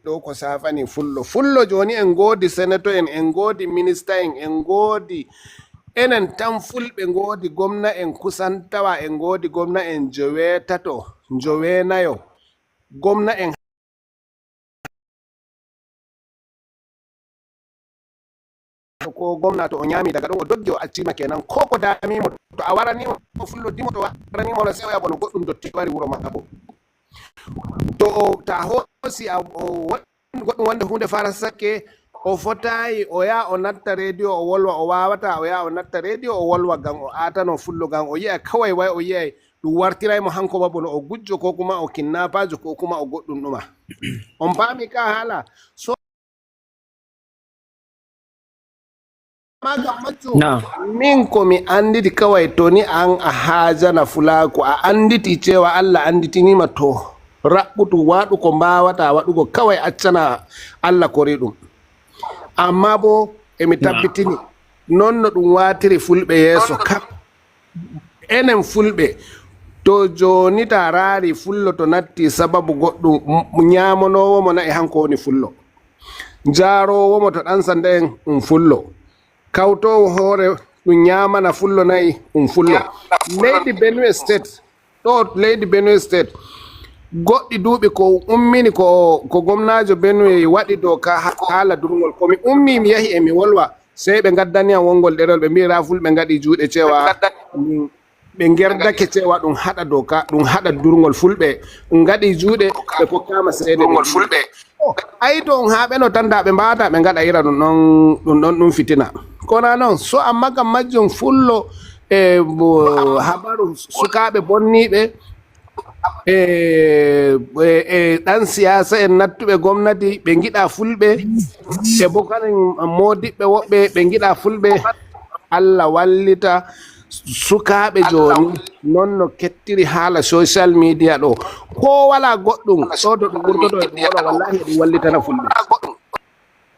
ɗo ko safani fullo joni en godi senator en godi minister en godi enen tan fulɓe godi gomna en kusan tawa en godi gomna en jowetato jowenayo gomna en ko gomna to o nyami daga ɗon o doggi o accima kenan ko damimo to a waranimo fullo dimo to waranimo no sewa bono goɗɗum dotti wari wuro makka bo to ta hosi goɗɗum wonde hunde fara sakke o fotayi o ya o natta radio o wolwa o wawata o ya o natta radio o wolwa gam o atano fullo gam o yiya kawai way o yiyay ɗum wartiraymo hanko babono o gujjo ko kuma o kinnapajo ko kuma o goɗɗum ɗuma on paami ka haala so maga maccu min komi anditi kawai to ni an a hajana fulako a anditi cewa Allah anditinima to raɓɓutu waɗu ko mbawata waɗugo kawai accana Allah kori ɗum amma bo emi tabbitini non no ɗum watiri fulɓe yeeso kap enen fulɓe to joni ta raari fullo to natti sababu goɗɗum ñamanowomo na e hanko woni fullo jarowomo to ɗan sanda en fullo kawtowo hoore ɗum ñamana fullo nayi fullo leydi Benue State ɗo leydi Benue State goɗɗi duuɓi ko ummini ko gomnajo Benue waɗi doka haala durgol komi ummi mi yahi emi wolwa sey ɓe gaddani am wongol ɗerol ɓe mbira fulɓe gaɗi juuɗe cewa ɓe gerdake cewa ɗum haɗa doka ɗum haɗa durgol fulɓe ɗum gaɗi juuɗe ɓe kokkama seede fulɓe ay to on haɓeno tan da ɓe mbawata ɓe gaɗa ira ɗum fitina kona noon so amma kam majjum fullo e habaru sukaɓe bonniɓe ɗan siyasa en nattuɓe gomnati ɓe giɗa fulɓe e bo kanen modiɓɓe woɓɓe ɓe giɗa fulɓe Allah wallita sukaɓe joni non no kettiri haala social media ɗo ko wala goɗɗum ɗo to ɗum ɓurtoto e ɗum waɗa wallahi ɗum wallitana fulɓe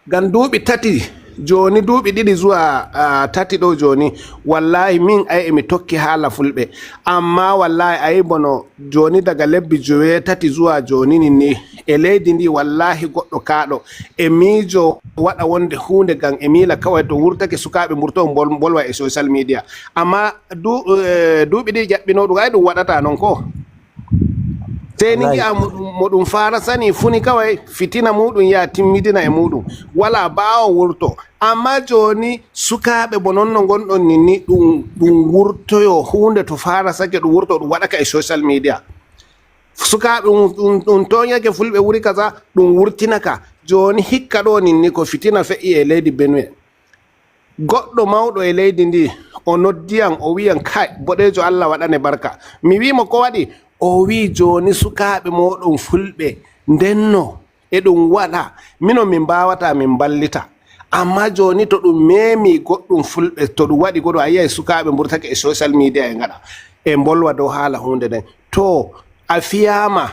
gam duuɓi tati joni duuɓi ɗiɗi zuwa tati ɗo joni wallahi min ay emi tokki haala fulɓe amma wallahi ayi bono joni daga lebbi 9 zuwa joni ni e leydi ndi wallahi goɗɗo kaɗo e miijo waɗa wonde hunde gam e miila kawai to wurtake sukaɓe murto bolwa e social media amma duuɓi ɗiɗi jaɓɓino ɗum ay ɗum waɗata noon ko sey ni gi'a moɗum fara sani funi kawai fitina muɗum ya timmidina e muɗum wala bawo wurto amma joni sukaɓe bo non no gonɗon ni ɗum wurtoyo hunde to fara sake ɗum wurto ɗum waɗaka e social media sukaɓe ɗum toñake fulɓe wuri kaza ɗum wurtinaka joni hikka ɗo ni ko fitina fe'i e leydi Benue goɗɗo mawɗo e leydi ndi o noddiyan o wiyan kai boɗejo Allah waɗane barka mi wimo ko waɗi o wi joni sukaɓe moɗon fulɓe ndenno e ɗum waɗa mino min mbawata min ballita amma joni to ɗum memi goɗɗum fulɓe to ɗum waɗi goɗo a yiyay sukaɓe mburtake e social media e gaɗa e bolwa dow haala hunde nden to a fiyama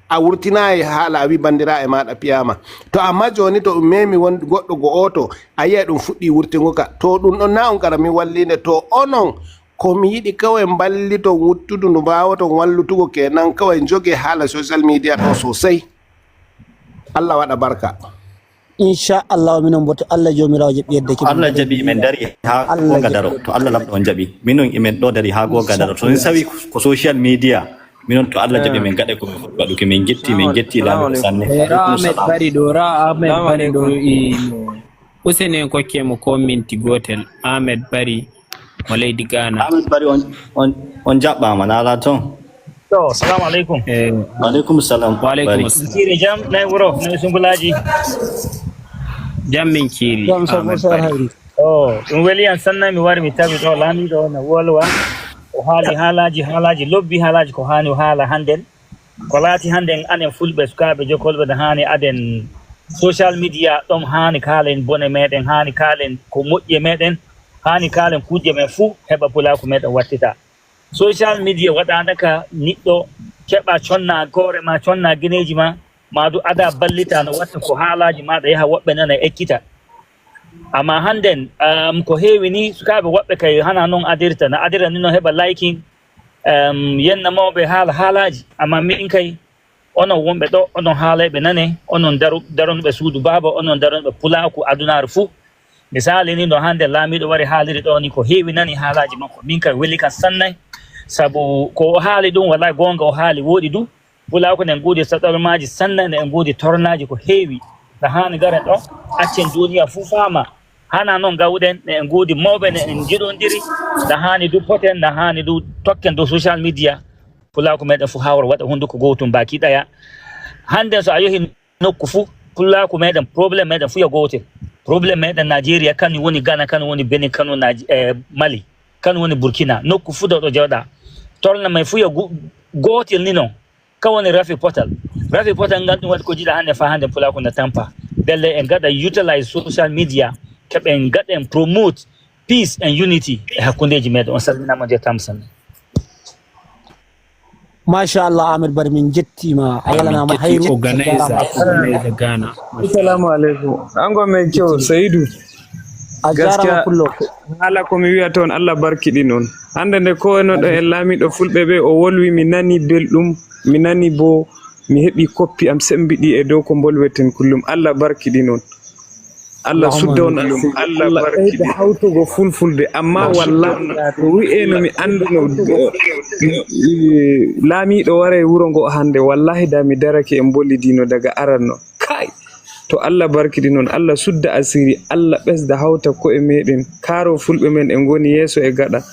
a wurtinayi haala a wi bandira e maɗa piyama to amma joni to ɗum memi goɗɗo go oto a yiyay ɗum fuɗɗi wurtingoka to ɗum ɗon na on kara min wallinde to onon komi yiɗi kawai ballito wuttudu ndu mbawaton wallutugo kenan kawai joge haala social media ɗo sosai Allah waɗa barka inchallah minon bo to Allah jomirawo jaɓi yeddeki Allah jaɓi men dari ha goga daro to Allah lamɗo on jaɓi minon imen ɗo dari ha goga daro to en sawi ko social media minon to Allah jaɓi men gaɗa komin foti waɗuki min getti laamu sanne Ahmed Bari ɗo Ahmed Bari ɗo usene kokkemo ko minti gotel Ahmed Bari mo leydi Ghana Ahmed Bari on jaɓɓama nala toon to assalamu alaikum alaikum salam wa alaikum assalam kiri jam nay wuro nay sumbulaji jam min kiri ɗum weli an sanna mi wari mi tawi ɗo laamiɗo no wolwa o haali haalaji lobbi haalaji ko hani o haala hannden ko laati hannden anen fulɓe sukaɓe jokolɓe no hani aden social media ɗon hani kaalen bone meɗen hani kaalen ko moƴƴe meɗen hani kaalen kuuje men fuu heɓa pulaku meɗen wattita social media waɗanaka niɗɗo keɓa conna gore ma conna guineji ma madu ada ballita no watta ko haalaji maɗa yaha woɓɓe nana ekkita amma hannden ko heewi ni sukaɓe woɓɓe kay hana noon adirta no adira ni no heɓa liking yenna mawɓe haalaji amma min kay onon wonɓe ɗo onon haalayɓe nane onon daronɓe suudu baaba onon daronɓe pulaku adunaru fuu misali ni no hande laamiɗo wari haaliri ɗo ni ko heewi nani haalaji makko min kam weli kam sannay sabu ko o haali ɗum wallahi gonga o haali woɗi du pulaku ne guudi saɗormaji sannay ne en guudi tornaji ko heewi no hani garen ɗo accen duniya fuu faama hana noon gawɗen ne en guudi mawɓe ne en jiɗodiri no hani du poten no hani du tokken dow social media pulaku meɗen fuu hawra waɗa hunduko gotum baki ɗaya hande so a yehi nokku fuu pulaku meɗen probléme meɗen fuu yo gotel probléme meɗen Nigeria kañum woni Ghana kañum woni Benin kañum Mali kañum woni Burkina nokku fuu ɗo ɗo jewɗa torna may fuu yo gotel ni noon ka woni rafi potal ngal ɗum waɗi ko jiɗa hande fa hande pulaku ne tampa belle en gaɗa utilise social media keɓen gaɗen promote peace and unity e hakkundeji meɗen on salminama je tamsan machallah Ahmed Bari min jettima a yalanama hayru organizer Ghana. Assalamu alaikum. Ango mai kyau Saidu. a jarama kullo Hala ko mi wiya toon Allah barkiɗi noon. Hande nde ko eno ɗo en laamiɗo fulɓe ɓe o wolwi mi nani belɗum mi nani bo mi heɓi koppi am sembiɗi e dow ko bolweten kullum Allah barkiɗi noon. Allah sudda on Allah barkiɗi hawtugo fulfulde amma wallahi to wi'eno mi anduno laamiɗo wara e wuro ngo hande wallahi da mi darake en bollidino daga aranno kai to Allah barkiɗi noon Allah sudda asiri Allah ɓesda hawta ko'e meɗen karo fulɓe men en goni yeeso e gaɗa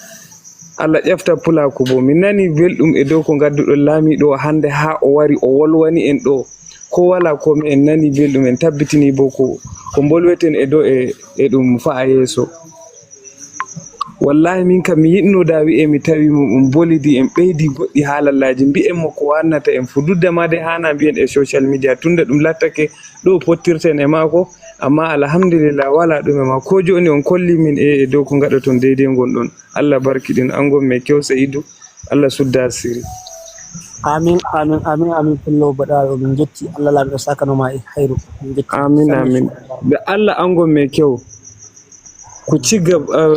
Allah ƴefta pulaku bo mi nani belɗum e dow ko gadduɗo laamiɗo hande ha o wari o wolwani en ɗo ko wala ko mi en nani belɗum en tabbitini bo ko bolweten e dow e ɗum fa'a yeeso wallahi min kam mi yiɗnoda wi'e mi tawi mo bolidi en ɓeydi goɗɗi haalallaji mbi'en mo ko wannata en fududde ma de hana mbiyen e social media tunda ɗum lattake ɗo pottirten e maako amma alhamdulillah wala ɗum e ma ko joni on kolli min e dow ko gaɗaton deydey gonɗon Allah barkiɗin angon me kew Saidou Allah sudda siri amin kullo baɗaɗo min jetti Allah laamiɗo sakanoma e hayru min jetti amin da Allah angon me kyau ku ci gaba